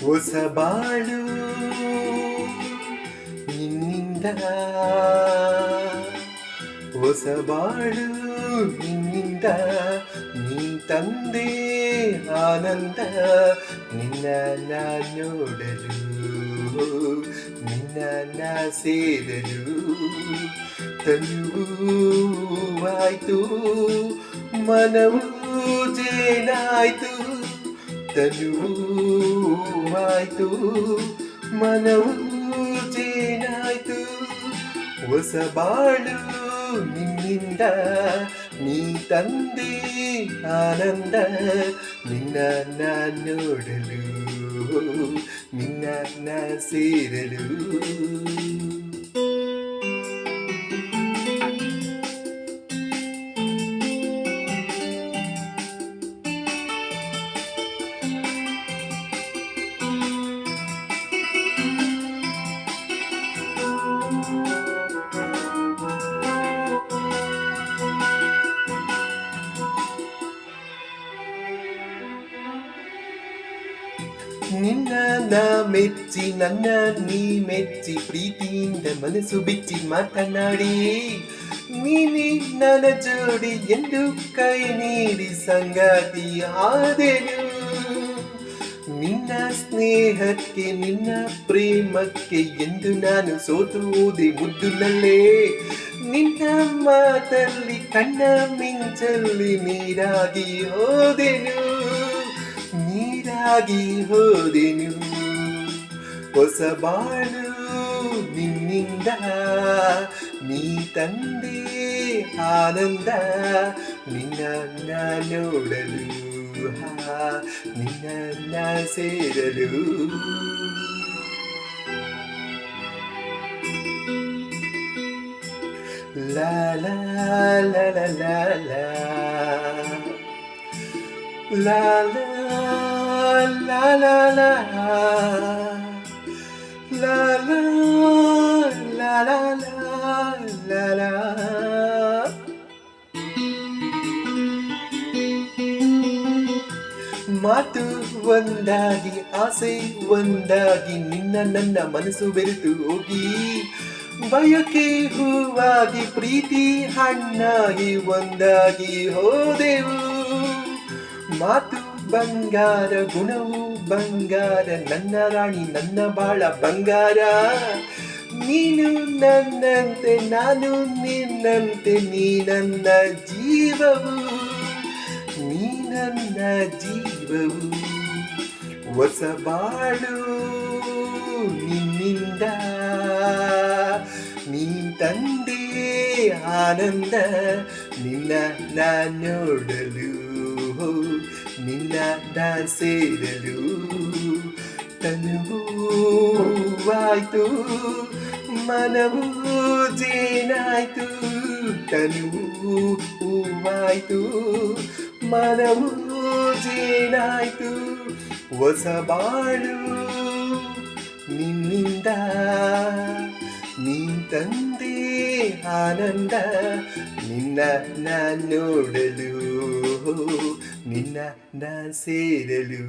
ಹೊಸ ಬಾಳು ನಿನ್ನಿಂದ, ಹೊಸ ಬಾಳು ನಿನ್ನಿಂದ, ನೀ ತಂದೆ ಆನಂದ. ನಿನ್ನ ನಾ ನೋಡಲು, ನಿನ್ನ ನಾ ಸೇರಲು ತನುವಾಯ್ತು, ಮನವು ಜೇನಾಯ್ತು. ತನುವಾಯ್ತು, ಮನವು ಜೇನಾಯ್ತು. ಹೊಸ ಬಾಳು ನಿನ್ನಿಂದ, ನೀ ತಂದೆ ಆನಂದ. ನಿನ್ನ ನಾ ನೋಡಲು, ನಿನ್ನ ನಾ ಸೇರಲು. ನಿನ್ನ ನಾ ಮೆಚ್ಚಿ, ನನ್ನ ನೀ ಮೆಚ್ಚಿ, ಪ್ರೀತಿಯಿಂದ ಮನಸ್ಸು ಬಿಚ್ಚಿ ಮಾತನಾಡಿ, ನೀನೇ ನನ್ನ ಜೋಡಿ ಎಂದು ಕೈ ನೀಡಿ ಸಂಗಾತಿ ಆದೆನು. ನಿನ್ನ ಸ್ನೇಹಕ್ಕೆ, ನಿನ್ನ ಪ್ರೇಮಕ್ಕೆ ಎಂದು ನಾನು ಸೋತು ಹೋದೆ ಮುದ್ದುನಲ್ಲೇ. ನಿನ್ನ ಮಾತಲ್ಲಿ ಕಣ್ಣ ಮಿಂಚಲ್ಲಿ ನೀರಾಗಿ ಹೋದೆನು, ನೀರಾಗಿ ಹೋದೆನು. ಹೊಸ ಬಾಳು ನಿನ್ನಿಂದ, ನೀ ತಂದೆ ಆನಂದ. ನಿನ್ನ ನಾ ನೋಡಲು, ನಿನ್ನ ನಾ ಸೇರಲು. ಲಾ ಲಾ ಲಾ ಲಾ ಲಾ ಲಾ ಲಾ ಲಾ ಲಾ ಲಾ ಲಾ ಲಾ ಲಾ ಲಾ ಲಾ ಲಾ. ಮಾತು ಒಂದಾಗಿ, ಆಸೆ ಒಂದಾಗಿ, ನಿನ್ನ ನನ್ನ ಮನಸ್ಸು ಬೆರೆತು ಹೋಗಿ, ಬಯಕೆ ಹೂವಾಗಿ, ಪ್ರೀತಿ ಹಣ್ಣಾಗಿ ಒಂದಾಗಿ ಹೋದೆವು. ಮಾತು ಬಂಗಾರ, ಗುಣವು ಬಂಗಾರ, ನನ್ನ ರಾಣಿ ನನ್ನ ಬಾಳ ಬಂಗಾರ. ನೀನು ನನ್ನಂತೆ, ನಾನು ನಿನ್ನಂತೆ, ನೀ ನನ್ನ ಜೀವವು, ನೀ ನನ್ನ ಜೀವವು. ಹೊಸ ಬಾಳು ನಿನ್ನಿಂದ, ನೀ ತಂದೆ ಆನಂದ. ನಿನ್ನ ನಾ ನೋಡಲು, ನಿನ್ನ ನಾ ಸೇರಲು. ತನುವಾಯ್ತು, ಮನವು ಜೇನಾಯ್ತು. ತನುವಾಯ್ತು, ಮನವು ಜೇನಾಯ್ತು. ಹೊಸ ಬಾಳು ನಿನ್ನಿಂದ, ನೀ ತಂದೆ ಆನಂದ. ನಿನ್ನ ನಾ ನೋಡಲು, ನಿನ್ನ ನಾ ಸೇರಲು.